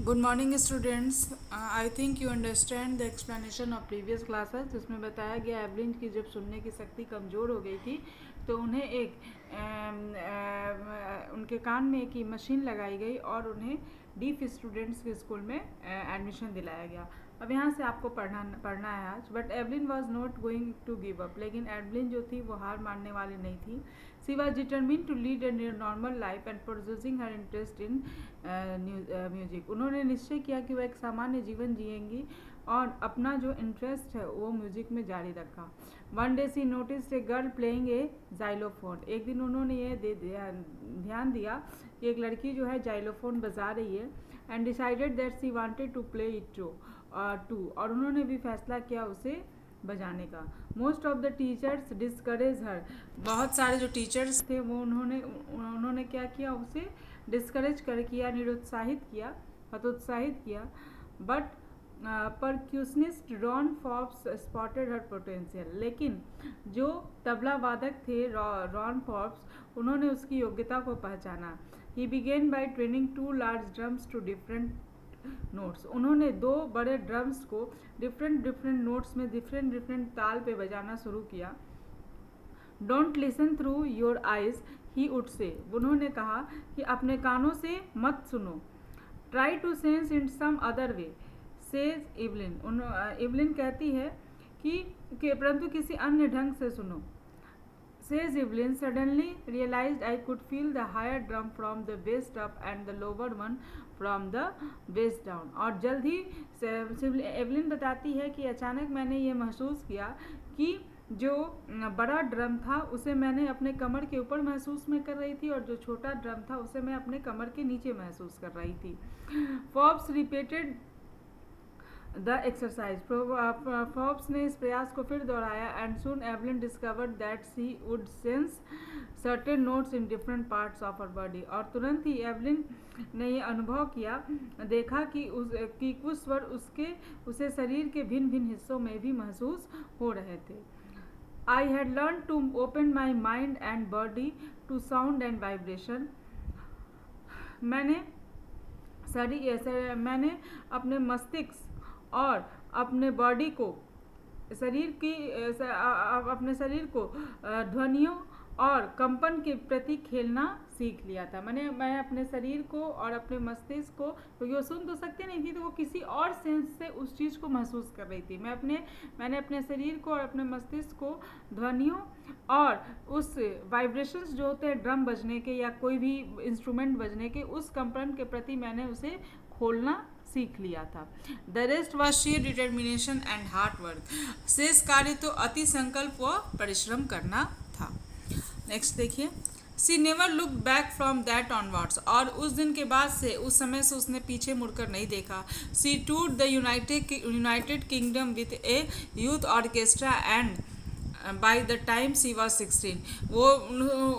Good morning students. I think you understand the explanation of previous classes जिसमें बताया गया Evelyn की जब सुनने की शक्ति कमज़ोर हो गई थी तो उन्हें उनके कान में एक मशीन लगाई गई और उन्हें डीफ स्टूडेंट्स के स्कूल में एडमिशन दिलाया गया। अब यहाँ से आपको पढ़ना है आज। But Evelyn was not going to give up, लेकिन एवलिन जो थी वो हार मानने वाली नहीं थी। She was determined to lead a normal life and producing her interest in music. उन्होंने निश्चय किया कि वह एक सामान्य जीवन जिएंगी और अपना जो इंटरेस्ट है वो म्यूजिक में जारी रखा। One day she notice a girl playing a xylophone. एक दिन उन्होंने ये ध्यान दिया कि एक लड़की जो है जाइलोफोन बजा रही है। And decided that she wanted to play it too, और उन्होंने भी फैसला किया उसे बजाने का। Most of the teachers discourage her. बहुत सारे जो टीचर्स थे वो उन्होंने क्या किया, उसे डिस्करेज कर किया, निरुत्साहित किया, हतोत्साहित किया। But percussionist Ron Forbes spotted her potential. लेकिन जो तबला वादक थे रॉन फॉर्ब्स, उन्होंने उसकी योग्यता को पहचाना। He began by training 2 large drums to different notes. उन्होंने 2 बड़े ड्रम्स को डिफरेंट नोट्स में डिफरेंट ताल पे बजाना शुरू किया। Don't listen through your eyes he would say. उन्होंने कहा कि अपने कानों से मत सुनो। Try to sense in some other way says Evelyn. Evelyn कहती है कि परंतु किसी अन्य ढंग से सुनो। Says Evelyn, suddenly realized I could feel the higher drum from the waist up and the lower one from the waist down। और जल्द ही एवलिन बताती है कि अचानक मैंने ये महसूस किया कि जो बड़ा ड्रम था उसे मैंने अपने कमर के ऊपर महसूस में कर रही थी और जो छोटा ड्रम था उसे मैं अपने कमर के नीचे महसूस कर रही थी। Forbes repeated the exercise. Forbes ने इस प्रयास को फिर दोहराया। And soon Evelyn discovered that she would sense certain notes in different parts of her body. और तुरंत ही एवलिन ने ये अनुभव किया, देखा कि कुछ स्वर उसे शरीर के भिन्न हिस्सों में भी महसूस हो रहे थे। I had learn to open my mind and body to sound and vibration. मैंने अपने मस्तिष्क और अपने बॉडी को अपने शरीर को ध्वनियों और कंपन के प्रति खेलना सीख लिया था। मैं अपने शरीर को और अपने मस्तिष्क को, क्योंकि वो सुन तो सकते नहीं थी तो वो किसी और सेंस से उस चीज़ को महसूस कर रही थी। मैंने अपने शरीर को और अपने मस्तिष्क को ध्वनियों और उस वाइब्रेशंस जो होते हैं ड्रम बजने के या कोई भी इंस्ट्रूमेंट बजने के, उस कंपन के प्रति मैंने उसे खोलना सीख लिया था। The rest was share determination and hard work. शेष कार्य तो अति संकल्प व परिश्रम करना था। नेक्स्ट देखिए। She never look back from that onwards. और उस दिन के बाद से, उस समय से उसने पीछे मुड़कर नहीं देखा। She tour the United Kingdom with a youth orchestra and by the time she was 16।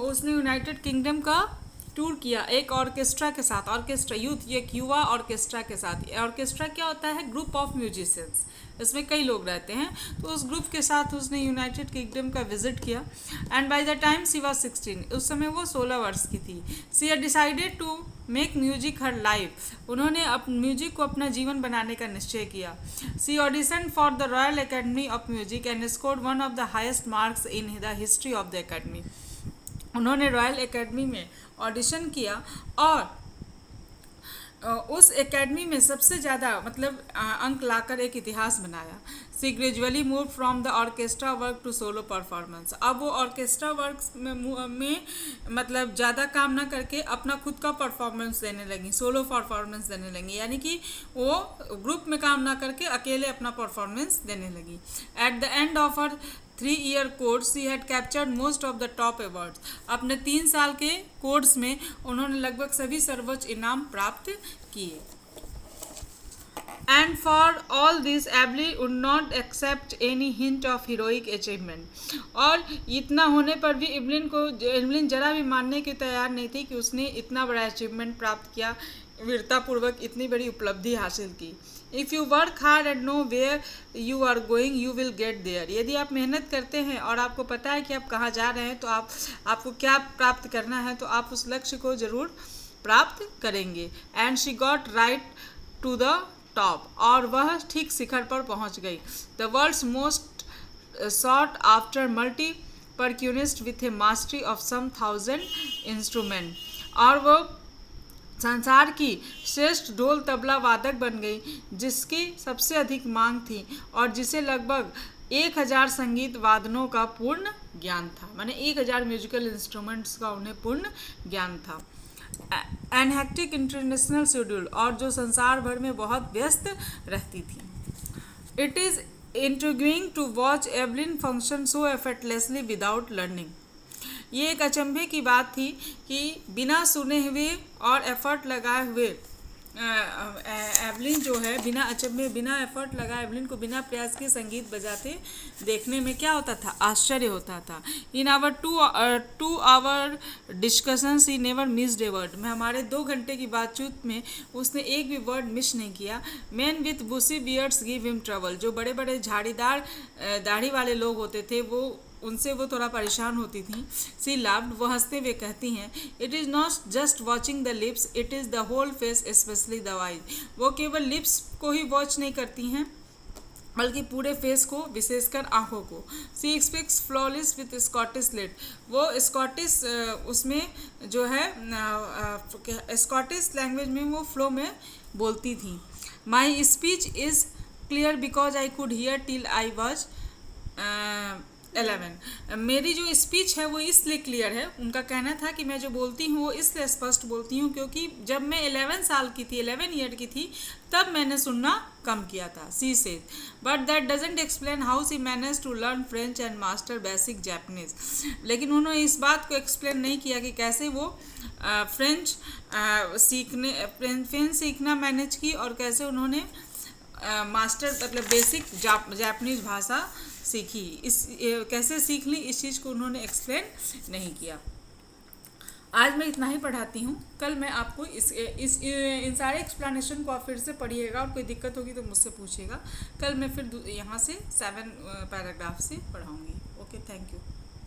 उसने यूनाइटेड किंगडम का टूर किया एक ऑर्केस्ट्रा के साथ। ऑर्केस्ट्रा यूथ, एक युवा ऑर्केस्ट्रा के साथ। ऑर्केस्ट्रा क्या होता है? ग्रुप ऑफ म्यूजिशियंस, इसमें कई लोग रहते हैं। तो उस ग्रुप के साथ उसने यूनाइटेड किंगडम का विजिट किया। And by the time she was 16, उस समय वो 16 वर्ष की थी। She had decided to make music her life. उन्होंने म्यूजिक को अपना जीवन बनाने का निश्चय किया। She audition for the Royal Academy of Music and scored one of the highest marks in the history of the academy. उन्होंने रॉयल एकेडमी में ऑडिशन किया और उस एकेडमी में सबसे ज़्यादा अंक लाकर एक इतिहास बनाया। She gradually move from the orchestra work to solo performance. अब वो ऑर्केस्ट्रा वर्क में ज़्यादा काम ना करके अपना खुद का परफॉर्मेंस देने लगी, सोलो परफॉर्मेंस देने लगी। यानी कि वो ग्रुप में काम ना करके अकेले अपना परफॉर्मेंस देने लगी। At the end of her 3-year course she had captured most of the top awards. अपने 3 साल के कोर्स में उन्होंने लगभग सभी सर्वोच्च इनाम प्राप्त किए। And for all this Evelyn would not accept any hint of heroic achievement. और इतना होने पर भी एवलिन जरा भी मानने की तैयार नहीं थी कि उसने इतना बड़ा अचीवमेंट प्राप्त किया, वीरतापूर्वक इतनी बड़ी उपलब्धि हासिल की। If you work hard and know where you are going you will get there. यदि आप मेहनत करते हैं और आपको पता है कि आप कहाँ जा रहे हैं तो आपको क्या प्राप्त करना है, तो आप उस लक्ष्य को ज़रूर प्राप्त करेंगे। And she got right to the top, और वह ठीक शिखर पर पहुंच गई। The world's most sought after multi percussionist with a mastery of some 1000 instrument, और वो संसार की श्रेष्ठ ढोल तबला वादक बन गई जिसकी सबसे अधिक मांग थी और जिसे लगभग 1000 संगीत वादनों का पूर्ण ज्ञान था। माने 1000 म्यूजिकल इंस्ट्रूमेंट्स का उन्हें पूर्ण ज्ञान था। एन हेक्टिक इंटरनेशनल शेड्यूल, और जो संसार भर में बहुत व्यस्त रहती थी। It is intriguing to watch Evelyn function so effortlessly without learning. ये एक अचंभे की बात थी कि बिना सुने हुए और एफर्ट लगाए हुए एवलिन जो है बिना अचंभे बिना एफर्ट लगाए एवलिन को बिना प्रयास के संगीत बजाते देखने में क्या होता था, आश्चर्य होता था। In our 2 hour discussions he never missed a word. में हमारे 2 घंटे की बातचीत में उसने एक भी वर्ड मिस नहीं किया। Man with bushy beards give him trouble. जो बड़े बड़े झाड़ीदार दाढ़ी वाले लोग होते थे उनसे वो थोड़ा परेशान होती थी। सी लाफ्ड, वो हंसते हुए कहती हैं, it is not just watching the lips, it is the whole face especially the eyes. वो केवल लिप्स को ही वॉच नहीं करती हैं बल्कि पूरे फेस को, विशेषकर आंखों को। She expects flawless with Scottish lilt. वो स्कॉटिश उसमें जो है स्कॉटिश लैंग्वेज में वो फ्लो में बोलती थी। My speech is clear because I could hear till I was 11। मेरी जो स्पीच है वो इसलिए क्लियर है, उनका कहना था कि मैं जो बोलती हूँ वो इसलिए स्पष्ट बोलती हूँ क्योंकि जब मैं 11 साल की थी, 11 ईयर की थी, तब मैंने सुनना कम किया था। She says, but that doesn't explain how she manage to learn French and master basic Japanese. लेकिन उन्होंने इस बात को एक्सप्लेन नहीं किया कि कैसे वो फ्रेंच सीखना मैनेज की और कैसे उन्होंने मास्टर मतलब बेसिक जापानीज भाषा सीखी। कैसे सीख ली, इस चीज़ को उन्होंने एक्सप्लेन नहीं किया। आज मैं इतना ही पढ़ाती हूँ। कल मैं आपको इन सारे एक्सप्लेनेशन को आप फिर से पढ़िएगा और कोई दिक्कत होगी तो मुझसे पूछिएगा। कल मैं फिर यहाँ से 7 पैराग्राफ से पढ़ाऊँगी। Okay, thank you.